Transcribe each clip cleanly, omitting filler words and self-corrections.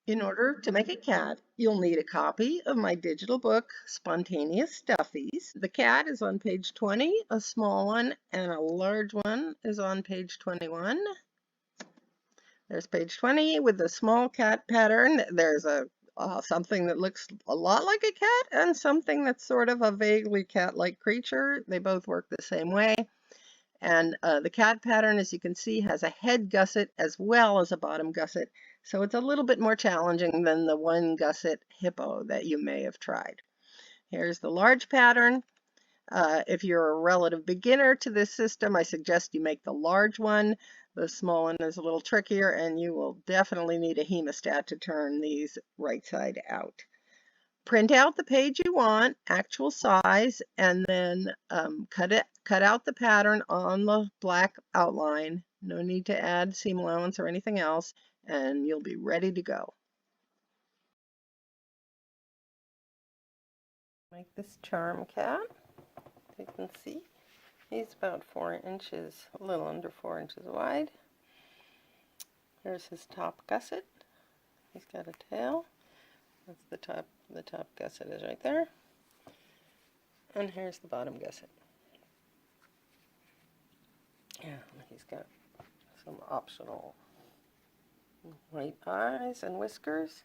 In order to make a cat, you'll need a copy of my digital book, Spontaneous Stuffies. The cat is on page 20, a small one, and a large one is on page 21. There's page 20 with the small cat pattern. There's something that looks a lot like a cat and something that's sort of a vaguely cat-like creature. They both work the same way. And the cat pattern, as you can see, has a head gusset as well as a bottom gusset. So it's a little bit more challenging than the one gusset hippo that you may have tried. Here's the large pattern. If you're a relative beginner to this system, I suggest you make the large one. The small one is a little trickier, and you will definitely need a hemostat to turn these right side out. Print out the page you want, actual size, and then cut out the pattern on the black outline. No need to add seam allowance or anything else, and you'll be ready to go. Make this charm cat. You can see he's about 4 inches, a little under 4 inches wide. Here's his top gusset. He's got a tail. That's the top gusset is right there. And here's the bottom gusset. Yeah, he's got some optional white eyes and whiskers.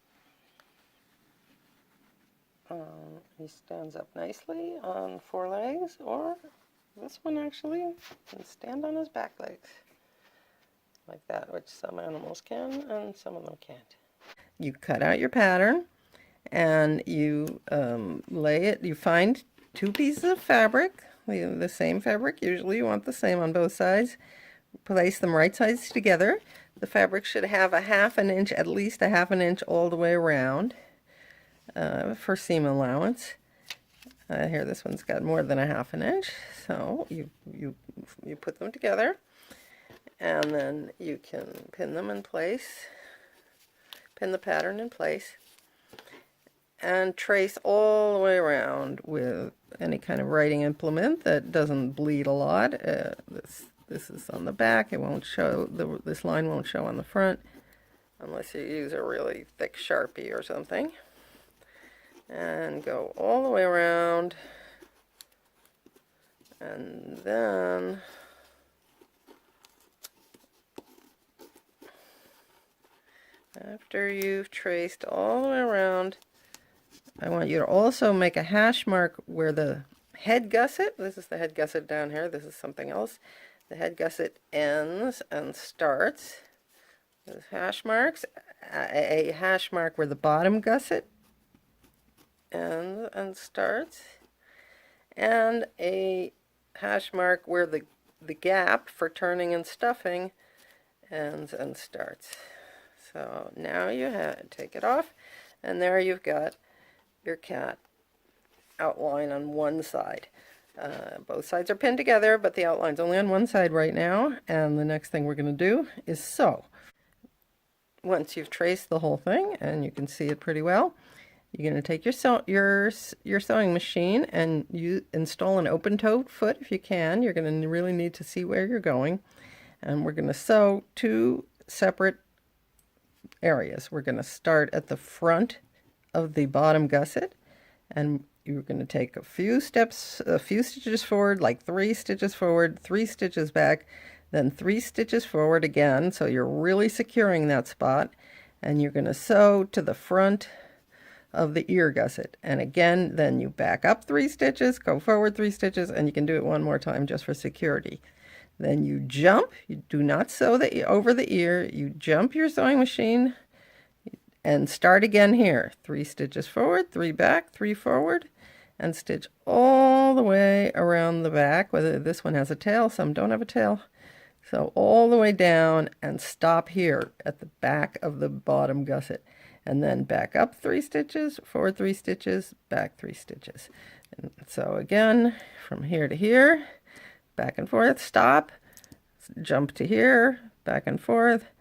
He stands up nicely on 4 legs, or this one actually can stand on his back legs like that, which some animals can and some of them can't. You cut out your pattern and you lay it. You find 2 pieces of fabric, the same fabric. Usually you want the same on both sides. Place them right sides together. The fabric should have a ½ an inch, at least a ½ an inch all the way around for seam allowance. Here, this one's got more than a ½ an inch. So you put them together, and then you can pin them in place, pin the pattern in place, and trace all the way around with any kind of writing implement that doesn't bleed a lot. This is on the back. It won't show, this line won't show on the front unless you use a really thick Sharpie or something. And go all the way around, and then after you've traced all the way around, I want you to also make a hash mark where the head gusset, this is the head gusset down here, this is something else, the head gusset ends and starts. There's hash marks, a hash mark where the bottom gusset ends and starts, and a hash mark where the gap for turning and stuffing ends and starts. So now you take it off, and there you've got your cat outline on one side. Both sides are pinned together, but the outline's only on one side right now, and the next thing we're going to do is sew. Once you've traced the whole thing, and you can see it pretty well, you're going to take your sewing machine and you install an open-toed foot if you can. You're going to really need to see where you're going. And we're going to sew 2 separate areas. We're going to start at the front of the bottom gusset, and you're going to take a few stitches forward, like 3 stitches forward, 3 stitches back, then 3 stitches forward again. So you're really securing that spot, and you're going to sew to the front of the ear gusset, and again then you back up 3 stitches, go forward 3 stitches, and you can do it one more time just for security. Then you jump, you do not sew over the ear, you jump your sewing machine and start again here. 3 stitches forward, 3 back, 3 forward, and stitch all the way around the back. Whether this one has a tail, some don't have a tail. So all the way down and stop here at the back of the bottom gusset. And then back up 3 stitches, forward 3 stitches, back 3 stitches. And so again, from here to here, back and forth, stop, jump to here, back and forth,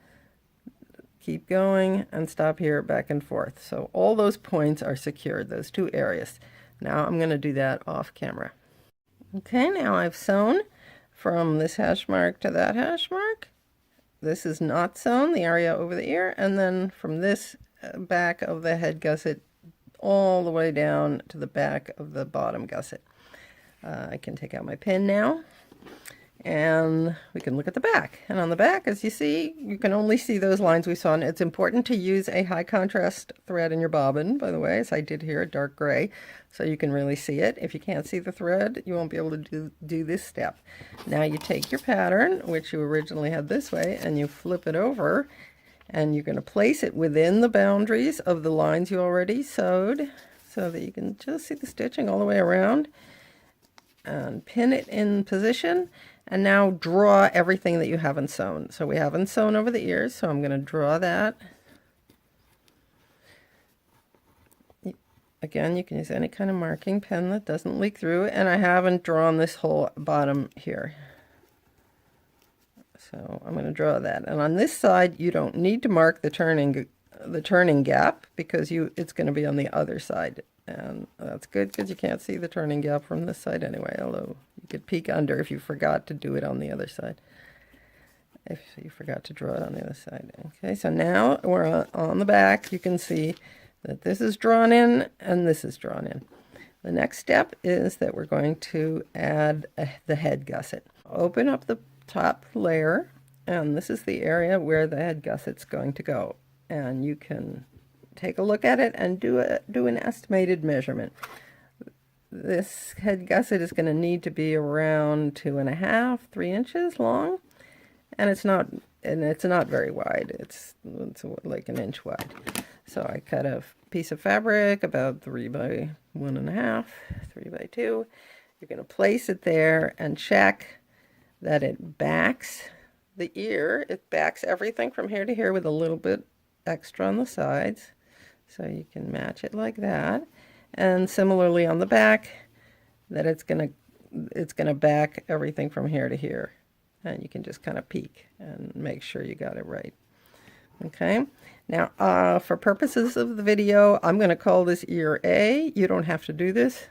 keep going, and stop here, back and forth. So all those points are secured, those 2 areas. Now I'm going to do that off camera. Okay, now I've sewn from this hash mark to that hash mark. This is not sewn, the area over the ear, and then from this back of the head gusset all the way down to the back of the bottom gusset. I can take out my pin now, and we can look at the back. And on the back, as you see, you can only see those lines we saw. And it's important to use a high contrast thread in your bobbin, by the way, as I did here, a dark gray, so you can really see it. If you can't see the thread, you won't be able to do this step. Now you take your pattern, which you originally had this way, and you flip it over, and you're going to place it within the boundaries of the lines you already sewed, so that you can just see the stitching all the way around, and pin it in position. And now draw everything that you haven't sewn. So we haven't sewn over the ears, so I'm going to draw that. Again, you can use any kind of marking pen that doesn't leak through, and I haven't drawn this whole bottom here. So I'm going to draw that. And on this side, you don't need to mark the turning gap, because it's going to be on the other side. And that's good, because you can't see the turning gap from this side anyway, although you could peek under if you forgot to do it on the other side. If you forgot to draw it on the other side. Okay, so now we're on the back. You can see that this is drawn in and this is drawn in. The next step is that we're going to add the head gusset. Open up the top layer, and this is the area where the head gusset's going to go. And you can take a look at it and do an estimated measurement. This head gusset is going to need to be around 2.5, 3 inches long, and it's not very wide. It's like an inch wide. So I cut a piece of fabric about 3 by 1.5, 3 by 2. You're going to place it there and check that it backs the ear. It backs everything from here to here with a little bit extra on the sides. So you can match it like that. And similarly on the back, that it's gonna back everything from here to here. And you can just kind of peek and make sure you got it right. Okay, now for purposes of the video, I'm going to call this ear A. You don't have to do this.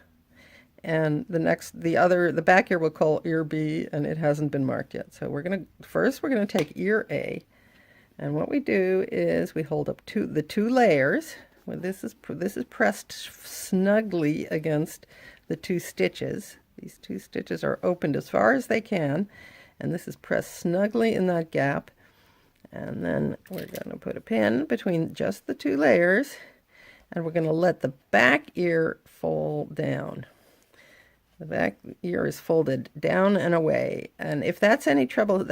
And the back ear we'll call ear B, and it hasn't been marked yet. So we're going to take ear A, and what we do is we hold up the two layers. Well, this is pressed snugly against the 2 stitches. These 2 stitches are opened as far as they can, and this is pressed snugly in that gap. And then we're going to put a pin between just the 2 layers, and we're going to let the back ear fold down. The back ear is folded down and away, and if that's any trouble,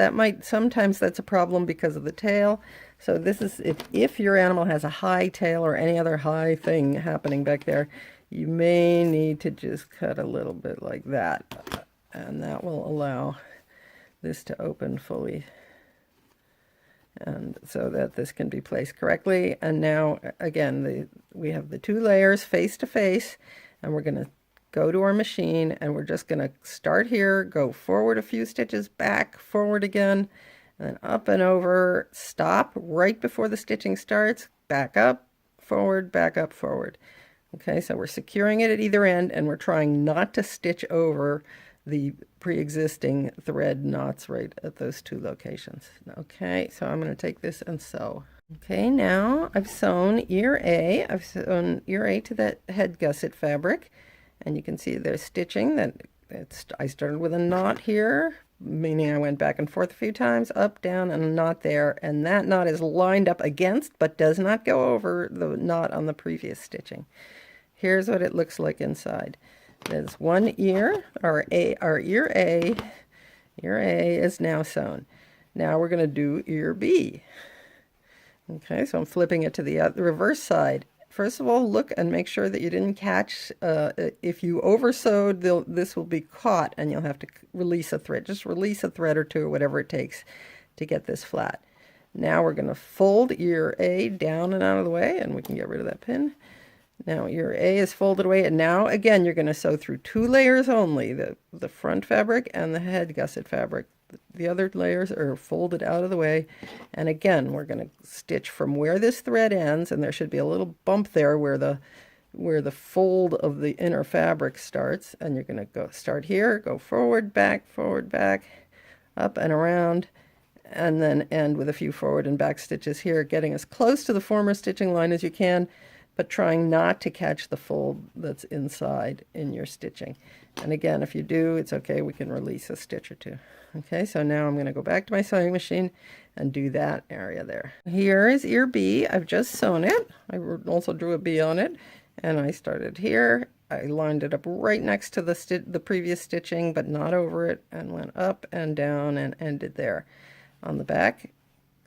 sometimes that's a problem because of the tail. So this is if your animal has a high tail or any other high thing happening back there, you may need to just cut a little bit like that, and that will allow this to open fully, and so that this can be placed correctly. And now again, we have the 2 layers face to face, and we're going to go to our machine, and we're just going to start here, go forward a few stitches, back, forward again, and then up and over, stop right before the stitching starts, back up, forward, back up, forward. Okay, so we're securing it at either end, and we're trying not to stitch over the pre-existing thread knots right at those 2 locations. Okay, so I'm going to take this and sew. Okay, now I've sewn ear A. I've sewn ear A to that head gusset fabric. And you can see there's stitching I started with a knot here, meaning I went back and forth a few times, up, down, and a knot there. And that knot is lined up against, but does not go over the knot on the previous stitching. Here's what it looks like inside. There's one ear, our ear A. Ear A is now sewn. Now we're going to do ear B. Okay, so I'm flipping it to the reverse side. First of all, look and make sure that you didn't catch, if you over-sewed, this will be caught and you'll have to release a thread. Just release a thread or 2 or whatever it takes to get this flat. Now we're going to fold ear A down and out of the way, and we can get rid of that pin. Now ear A is folded away, and now again you're going to sew through 2 layers only, the front fabric and the head gusset fabric. The other layers are folded out of the way, and again we're going to stitch from where this thread ends, and there should be a little bump there where the fold of the inner fabric starts, and you're going to start here, go forward, back, up and around, and then end with a few forward and back stitches here, getting as close to the former stitching line as you can, but trying not to catch the fold that's inside in your stitching. And again, if you do, it's okay, we can release a stitch or two. Okay, so now I'm going to go back to my sewing machine and do that area there. Here is ear B. I've just sewn it. I also drew a B on it, and I started here. I lined it up right next to the previous stitching, but not over it, and went up and down and ended there. On the back,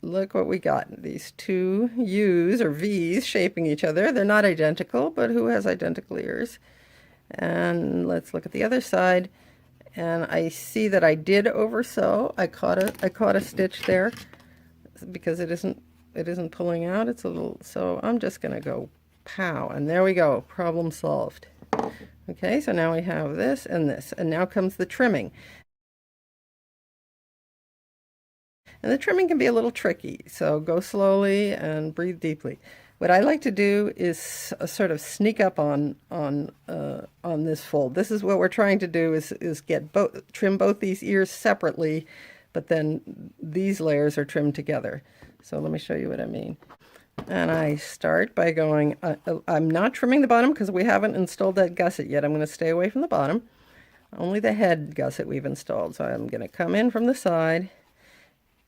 look what we got. These two U's or V's shaping each other. They're not identical, but who has identical ears? And let's look at the other side. And I see that I did oversew. I caught a stitch there because it isn't pulling out. It's a little, so I'm just gonna go pow, and there we go. Problem solved. Okay, so now we have this, and now comes the trimming. And the trimming can be a little tricky, so go slowly and breathe deeply. What I like to do is sort of sneak up on this fold. This is what we're trying to do, is trim both these ears separately, but then these layers are trimmed together. So let me show you what I mean. And I start by going, I'm not trimming the bottom because we haven't installed that gusset yet. I'm going to stay away from the bottom. Only the head gusset we've installed. So I'm going to come in from the side,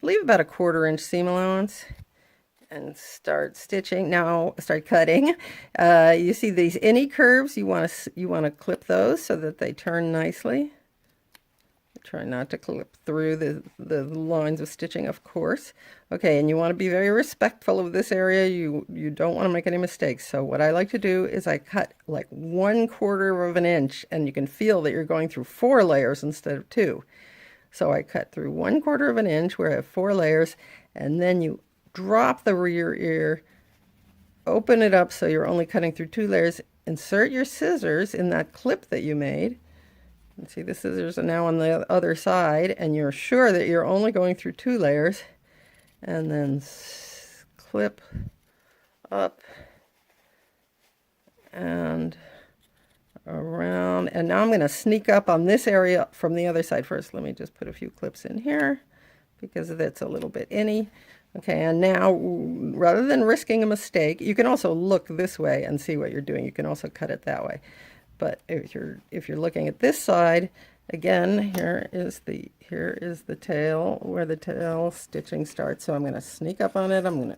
leave about a 1/4 inch seam allowance, and start stitching. Now start cutting. You see these any curves, you want to clip those so that they turn nicely. Try not to clip through the lines of stitching, of course. Okay, and you want to be very respectful of this area. You don't want to make any mistakes. So what I like to do is I cut like 1/4 of an inch, and you can feel that you're going through 4 layers instead of 2. So I cut through 1/4 of an inch where I have 4 layers, and then you drop the rear ear, open it up so you're only cutting through 2 layers, insert your scissors in that clip that you made. And see, the scissors are now on the other side, and you're sure that you're only going through 2 layers, and then clip up and around. And now I'm going to sneak up on this area from the other side first. Let me just put a few clips in here because that's a little bit inny. Okay, and now rather than risking a mistake, you can also look this way and see what you're doing. You can also cut it that way. But if you're looking at this side, again, here is the tail, where the tail stitching starts. So I'm going to sneak up on it. I'm going to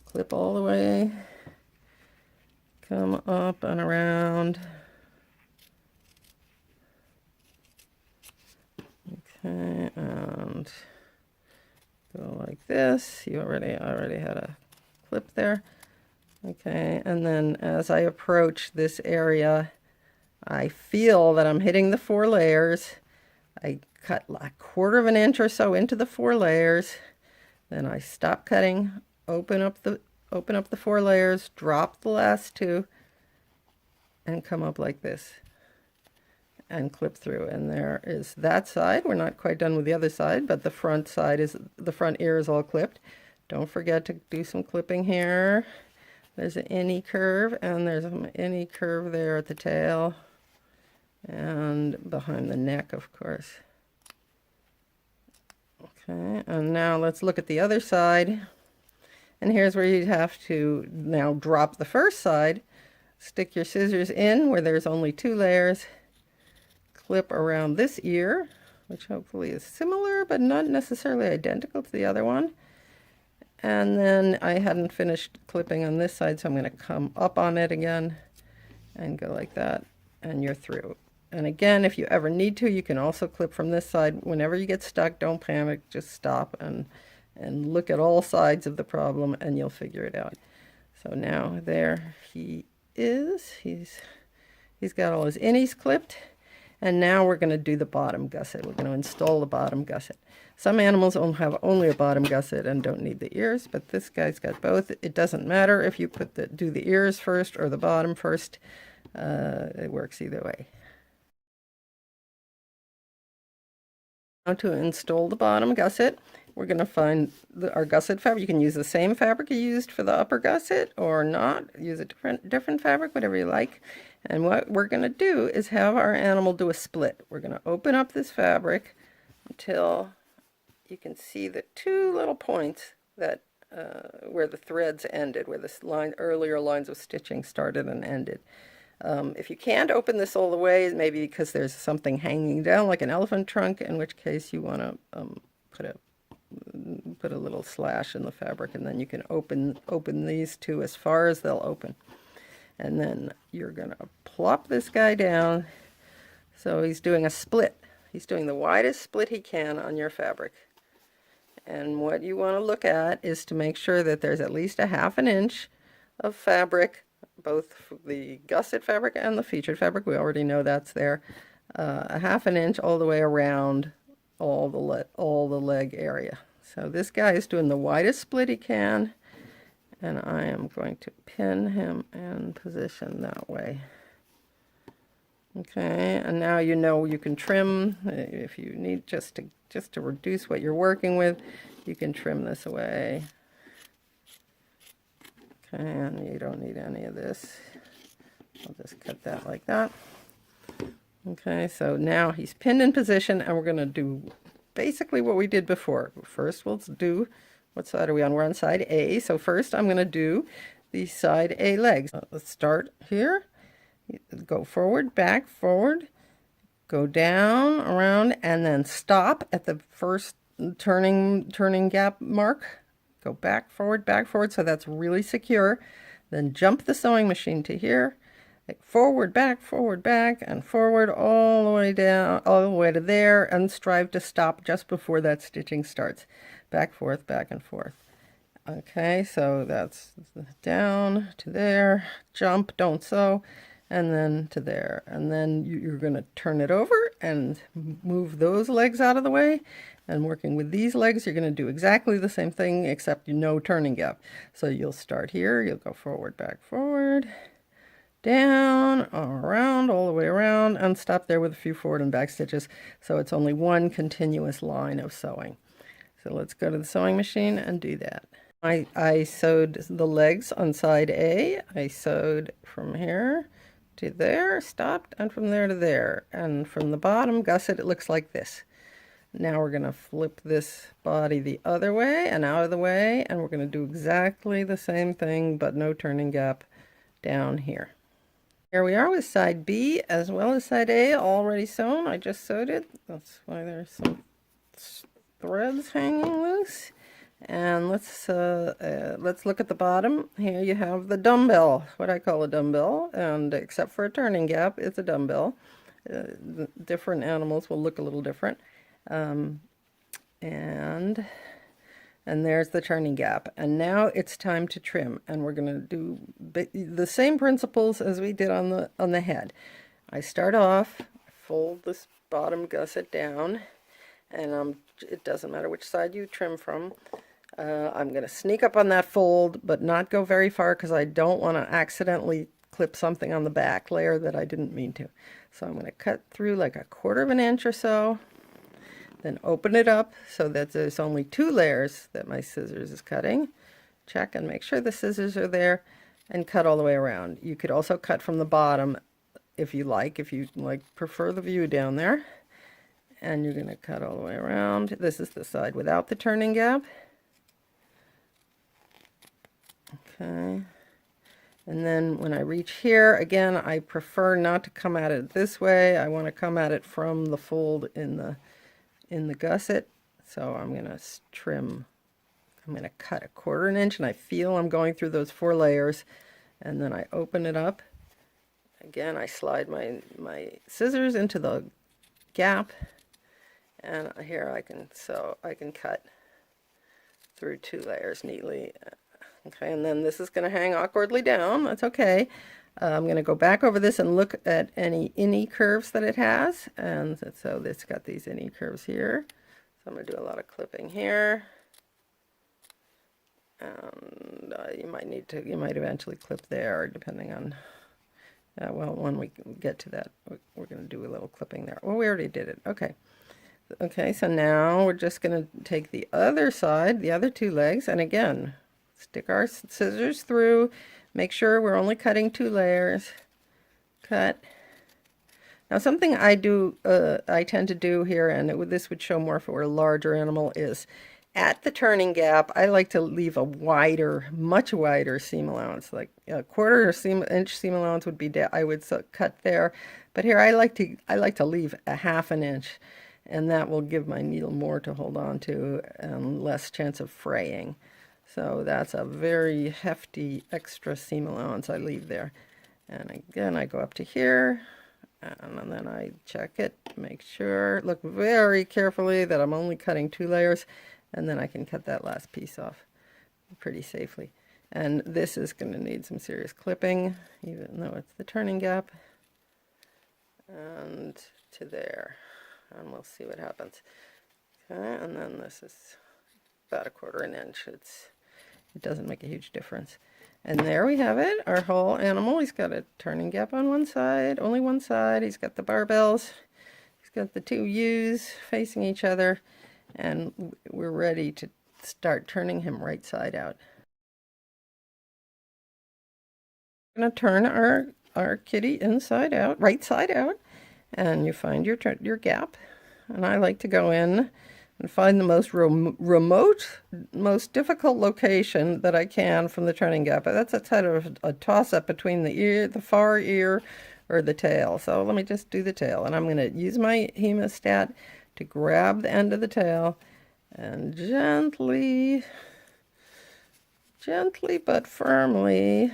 clip all the way, come up and around. Okay, and go like this. I already had a clip there. Okay, and then as I approach this area, I feel that I'm hitting the 4 layers. I cut like 1/4 of an inch or so into the 4 layers. Then I stop cutting, open up the 4 layers, drop the last 2, and come up like this and clip through. And there is that side. We're not quite done with the other side, but the front ear is all clipped. Don't forget to do some clipping here. There's an any curve, and there's an any curve there at the tail and behind the neck, of course. Okay, and now let's look at the other side. And here's where you have to now drop the first side, stick your scissors in where there's only 2 layers, clip around this ear, which hopefully is similar but not necessarily identical to the other one. And then I hadn't finished clipping on this side, so I'm going to come up on it again and go like that, and you're through. And again, if you ever need to, you can also clip from this side. Whenever you get stuck, don't panic, just stop and look at all sides of the problem, and you'll figure it out. So now there he is. He's got all his innies clipped, and now we're going to do the bottom gusset. We're going to install the bottom gusset. Some animals have only a bottom gusset and don't need the ears, but this guy's got both. It doesn't matter if you do the ears first or the bottom first. It works either way. Now to install the bottom gusset, we're going to find our gusset fabric. You can use the same fabric you used for the upper gusset or not. Use a different fabric, whatever you like. And what we're going to do is have our animal do a split. We're going to open up this fabric until you can see the two little points that where the threads ended, where the earlier lines of stitching started and ended. If you can't open this all the way, maybe because there's something hanging down like an elephant trunk, in which case you want to put a little slash in the fabric, and then you can open these two as far as they'll open. And then you're going to plop this guy down. So he's doing a split. He's doing the widest split he can on your fabric. And what you want to look at is to make sure that there's at least a 1/2 inch of fabric, both the gusset fabric and the featured fabric. We already know that's there. A 1/2 inch all the way around all the leg area. So this guy is doing the widest split he can, and I am going to pin him in position that way. Okay, and now you know you can trim if you need just to reduce what you're working with. You can trim this away. Okay, and you don't need any of this. I'll just cut that like that. Okay, so now he's pinned in position, and we're going to do basically what we did before. First, we'll do, what side are we on? We're on side A. So first, I'm going to do the side A legs. Let's start here. Go forward, back, forward, go down, around, and then stop at the first turning gap mark. Go back, forward, so that's really secure. Then jump the sewing machine to here. Forward, back, and forward all the way down, all the way to there, and strive to stop just before that stitching starts. Back and forth. Okay, so that's down to there, jump, don't sew, and then to there. And then you're going to turn it over and move those legs out of the way. And working with these legs, you're going to do exactly the same thing, except no turning gap. So you'll start here, you'll go forward, back, forward, down, around, all the way around, and stop there with a few forward and back stitches. So it's only one continuous line of sewing. So let's go to the sewing machine and do that. I sewed the legs on side A. I sewed from here to there, stopped, and from there to there. And from the bottom gusset, it looks like this. Now we're going to flip this body the other way and out of the way, and we're going to do exactly the same thing, but no turning gap down here. Here we are with side B as well as side A already sewn. I just sewed it. That's why there's some threads hanging loose. And let's look at the bottom. Here you have the dumbbell, what I call a dumbbell, and except for a turning gap, it's a dumbbell. Different animals will look a little different. And there's the turning gap. And now it's time to trim, and we're going to do the same principles as we did on the head. I start off, fold this bottom gusset down, and it doesn't matter which side you trim from. I'm going to sneak up on that fold, but not go very far because I don't want to accidentally clip something on the back layer that I didn't mean to. So I'm going to cut through like 1/4 inch or so, then open it up so that there's only 2 layers that my scissors is cutting. Check and make sure the scissors are there, and cut all the way around. You could also cut from the bottom if you prefer the view down there. And you're going to cut all the way around. This is the side without the turning gap. Okay. And then when I reach here, again, I prefer not to come at it this way. I want to come at it from the fold in the gusset. So I'm going to trim, I'm going to cut 1/4 inch, and I feel I'm going through those 4 layers, and then I open it up. Again, I slide my scissors into the gap, and here I can cut through 2 layers neatly. Okay, and then this is going to hang awkwardly down. That's okay. I'm going to go back over this and look at any innie curves that it has. And so it's got these innie curves here. So I'm going to do a lot of clipping here. And you might eventually clip there, depending on, well, when we get to that, we're going to do a little clipping there. Well, we already did it. Okay. Okay, so now we're just going to take the other side, the other 2 legs, and again, stick our scissors through, make sure we're only cutting 2 layers, cut, Now, something I tend to do here, and this would show more if it were a larger animal, is at the turning gap, I like to leave a wider, much wider seam allowance. Like a quarter inch seam allowance would be, I would cut there. But here I like to leave a half an inch, and that will give my needle more to hold on to and less chance of fraying. So that's a very hefty extra seam allowance I leave there. And again, I go up to here, and then I check it, make sure, look very carefully that I'm only cutting 2 layers, and then I can cut that last piece off pretty safely. And this is going to need some serious clipping, even though it's the turning gap. And to there, and we'll see what happens. Okay, and then this is about a quarter an inch. It doesn't make a huge difference. And there we have it, our whole animal. He's got a turning gap on one side, only one side. He's got the barbells. He's got the 2 U's facing each other. And we're ready to start turning him right side out. We're going to turn our kitty inside out, right side out. And you find your gap. And I like to go in and find the most remote, most difficult location that I can from the turning gap. But that's a kind of a toss-up between the ear, the far ear, or the tail. So let me just do the tail. And I'm going to use my hemostat to grab the end of the tail and gently but firmly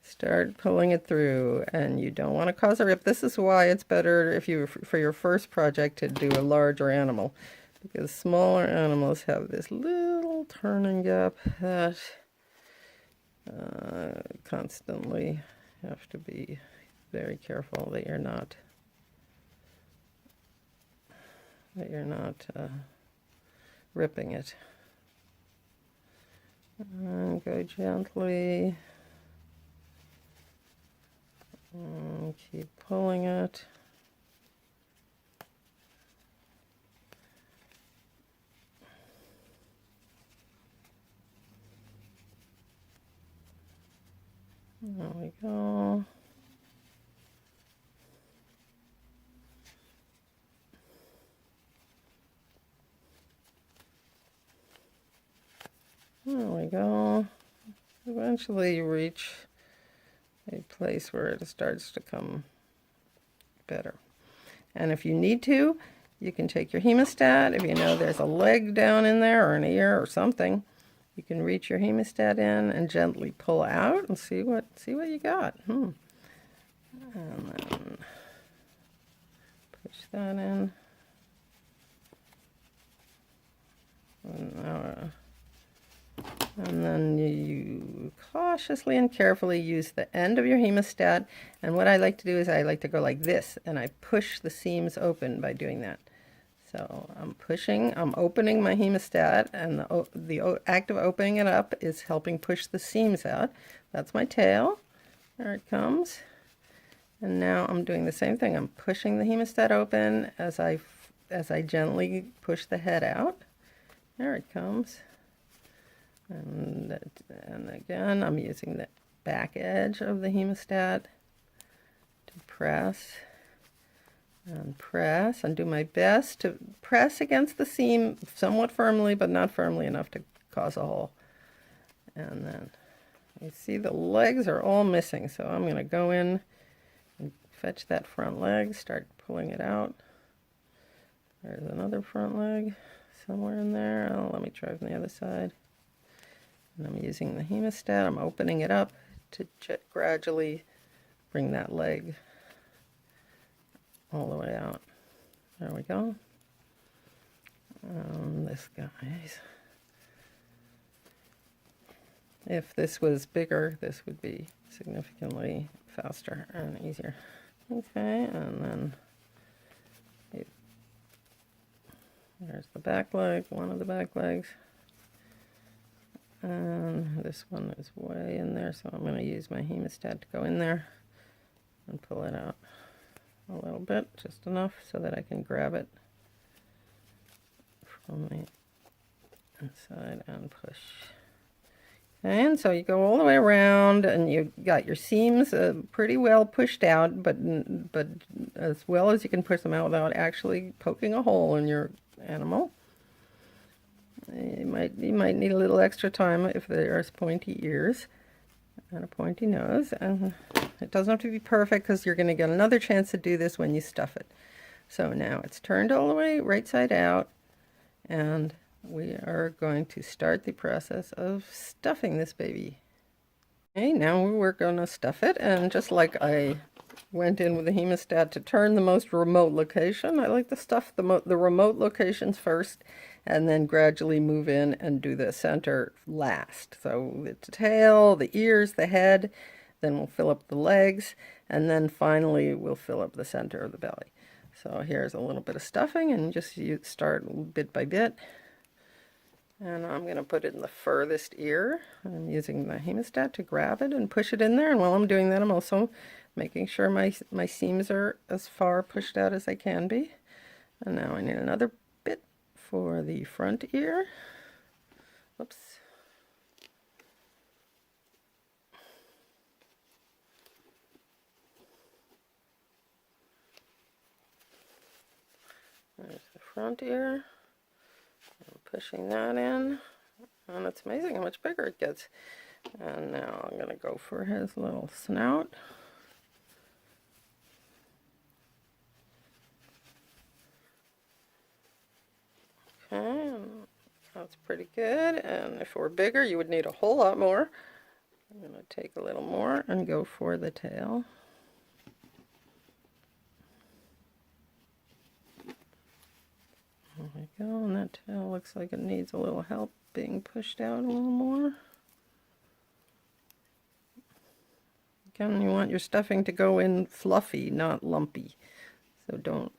start pulling it through. And you don't want to cause a rip. This is why it's better if you, for your first project, to do a larger animal, because smaller animals have this little turning gap that constantly have to be very careful that you're not ripping it. And go gently. And keep pulling it. There we go. There we go. Eventually you reach a place where it starts to come better. And if you need to, you can take your hemostat. If you know there's a leg down in there or an ear or something, you can reach your hemostat in and gently pull out and see what you got. And then push that in. And then you cautiously and carefully use the end of your hemostat. And what I like to do is I like to go like this, and I push the seams open by doing that. So I'm opening my hemostat, and the act of opening it up is helping push the seams out. That's my tail. There it comes. And now I'm doing the same thing. I'm pushing the hemostat open as I gently push the head out. There it comes. And again, I'm using the back edge of the hemostat to press and do my best to press against the seam somewhat firmly, but not firmly enough to cause a hole. And then you see the legs are all missing, so I'm going to go in and fetch that front leg, start pulling it out. There's another front leg somewhere in there. Oh, let me try from the other side. And I'm using the hemostat. I'm opening it up to gradually bring that leg all the way out. There we go. This guy's. If this was bigger, this would be significantly faster and easier. Okay, and then there's the back leg, one of the back legs. And this one is way in there, so I'm going to use my hemostat to go in there and pull it out a little bit, just enough so that I can grab it from the inside and push. And so you go all the way around, and you got your seams pretty well pushed out, but as well as you can push them out without actually poking a hole in your animal. You might need a little extra time if there's pointy ears and a pointy nose, and it doesn't have to be perfect because you're going to get another chance to do this when you stuff it. So now it's turned all the way right side out, and we are going to start the process of stuffing this baby. Okay, now we're going to stuff it, and just like I went in with the hemostat to turn the most remote location, I like to stuff the remote locations first, and then gradually move in and do the center last. So the tail, the ears, the head, then we'll fill up the legs, and then finally we'll fill up the center of the belly. So here's a little bit of stuffing, and just you start bit by bit. And I'm going to put it in the furthest ear. I'm using the hemostat to grab it and push it in there. And while I'm doing that, I'm also making sure my seams are as far pushed out as they can be. And now I need another bit for the front ear. Whoops. There's the front ear. I'm pushing that in, and it's amazing how much bigger it gets. And now I'm going to go for his little snout. Okay, that's pretty good. And if it were bigger, you would need a whole lot more. I'm going to take a little more and go for the tail. There we go, and that tail looks like it needs a little help being pushed out a little more. Again, you want your stuffing to go in fluffy, not lumpy. So don't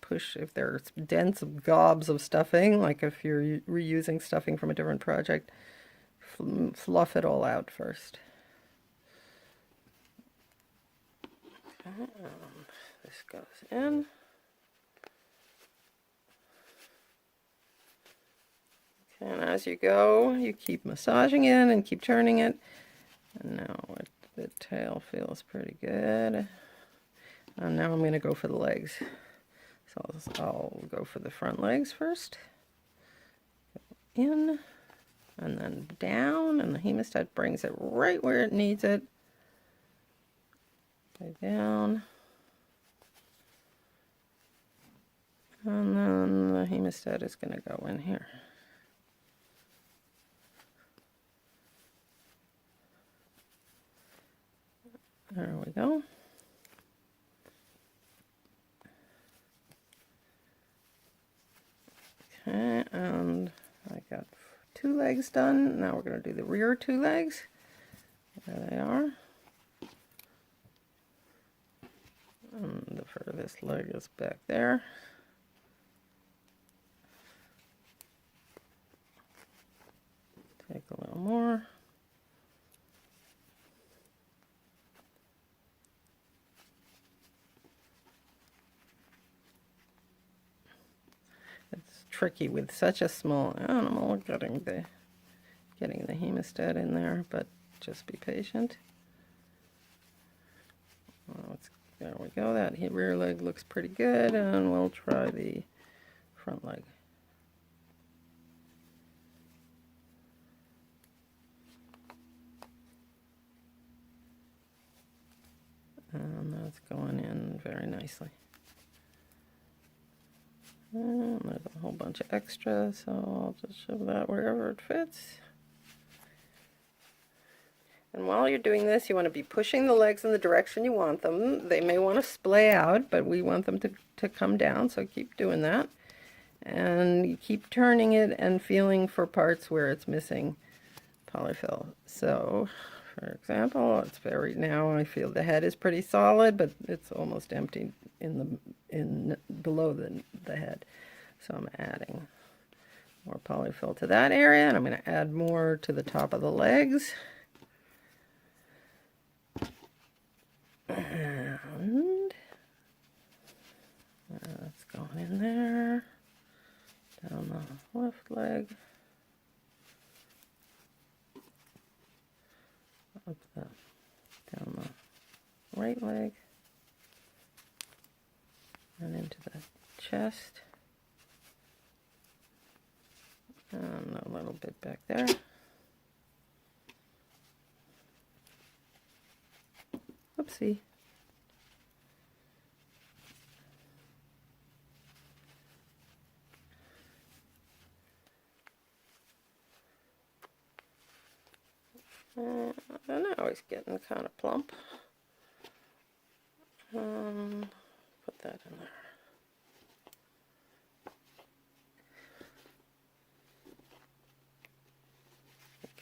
push if there's dense gobs of stuffing, like if you're reusing stuffing from a different project, fluff it all out first. Okay, this goes in. And as you go, you keep massaging it and keep turning it. And now the tail feels pretty good. And now I'm going to go for the legs. So I'll go for the front legs first. In, and then down, and the hemostat brings it right where it needs it. Go down. And then the hemostat is going to go in here. There we go. Okay, and I got 2 legs done. Now we're going to do the rear 2 legs. There they are. And the furthest leg is back there. Take a little more. It's tricky with such a small animal getting the hemostat in there, but just be patient. Well, there we go. That rear leg looks pretty good, and we'll try the front leg. And that's going in very nicely. And there's a whole bunch of extras, so I'll just shove that wherever it fits. And while you're doing this, you want to be pushing the legs in the direction you want them. They may want to splay out, but we want them to come down, so keep doing that. And you keep turning it and feeling for parts where it's missing polyfill. So, for example, now I feel the head is pretty solid, but it's almost empty below the head. So I'm adding more polyfill to that area, and I'm going to add more to the top of the legs. And that's going in there, down the left leg. down the right leg and into the chest, and a little bit back there. Oopsie. And now he's getting kind of plump. Put that in there.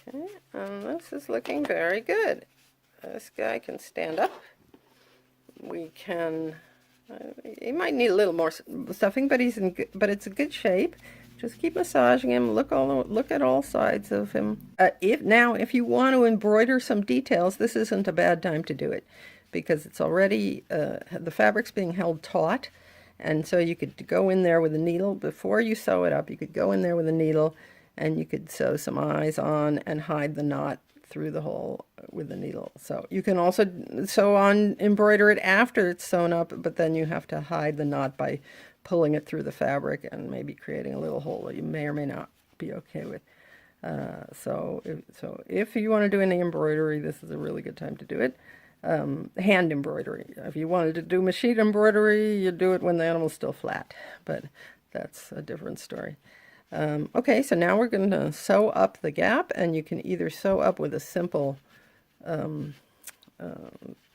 Okay, and this is looking very good. This guy can stand up. We can, he might need a little more stuffing, but but it's a good shape. Just keep massaging him. Look at all sides of him. If you want to embroider some details, this isn't a bad time to do it, because it's already the fabric's being held taut, and so you could go in there with a needle before you sew it up. You could go in there with a needle, and you could sew some eyes on and hide the knot through the hole with the needle. So you can also embroider it after it's sewn up, but then you have to hide the knot by pulling it through the fabric and maybe creating a little hole that you may or may not be okay with. So if you want to do any embroidery, this is a really good time to do it. Hand embroidery. If you wanted to do machine embroidery, you do it when the animal's still flat, but that's a different story. Okay, so now we're going to sew up the gap, and you can either sew up with a simple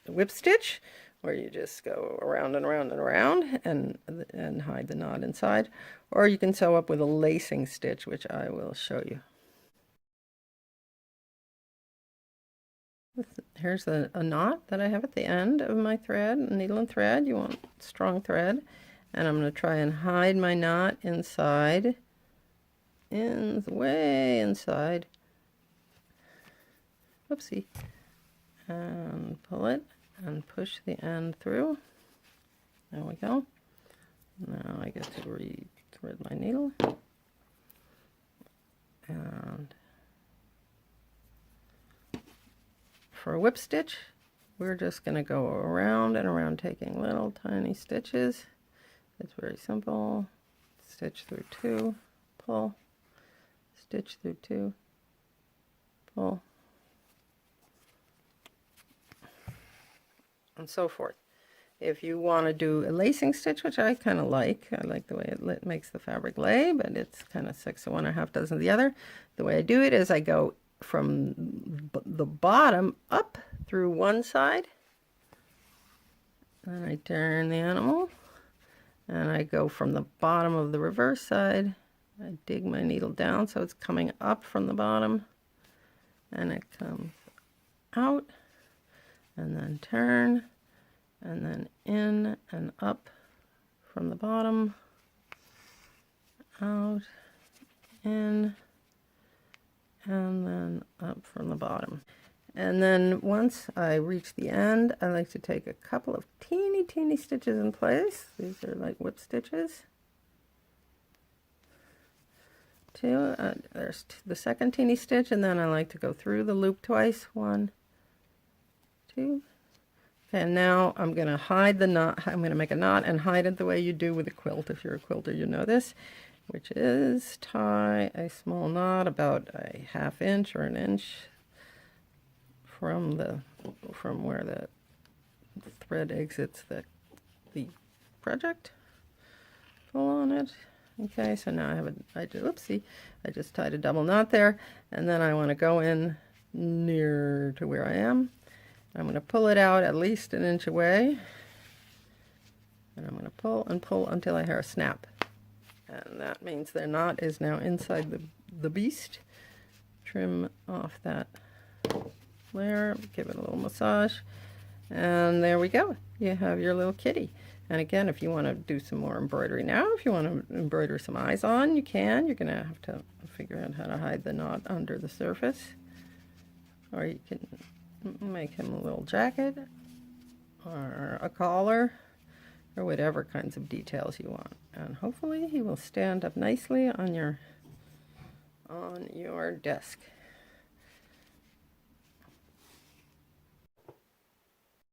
whip stitch, where you just go around and around and around and hide the knot inside, or you can sew up with a lacing stitch, which I will show you. Here's a knot that I have at the end of my thread, needle and thread. You want strong thread, and I'm going to try and hide my knot inside, way inside. Oopsie. And pull it and push the end through. There we go. Now I get to re-thread my needle. And for a whip stitch, we're just going to go around and around, taking little tiny stitches. It's very simple. Stitch through 2, pull, stitch through 2, pull, and so forth. If you want to do a lacing stitch, which I kind of like, I like the way it makes the fabric lay, but it's kind of 6 of one, a half dozen of the other. The way I do it is I go from the bottom up through one side, and I turn the animal, and I go from the bottom of the reverse side. I dig my needle down so it's coming up from the bottom, and it comes out, and then turn, and then in and up from the bottom, out, in, and then up from the bottom. And then once I reach the end, I like to take a couple of teeny stitches in place. These are like whip stitches. There's the second teeny stitch, and then I like to go through the loop twice. 1, 2. Okay, and now I'm going to hide the knot. I'm going to make a knot and hide it the way you do with a quilt. If you're a quilter, you know this, which is tie a small knot about a 1/2 inch or 1 inch from where the thread exits the project. Pull on it. Okay, so now I just tied a double knot there, and then I want to go in near to where I am. I'm going to pull it out at least 1 inch away, and I'm going to pull and pull until I hear a snap, and that means the knot is now inside the beast. Trim off that layer, give it a little massage, and there we go. You have your little kitty. And again, if you want to do some more embroidery now, if you want to embroider some eyes on, you can. You're going to have to figure out how to hide the knot under the surface, or you can make him a little jacket or a collar or whatever kinds of details you want, and hopefully he will stand up nicely on your desk.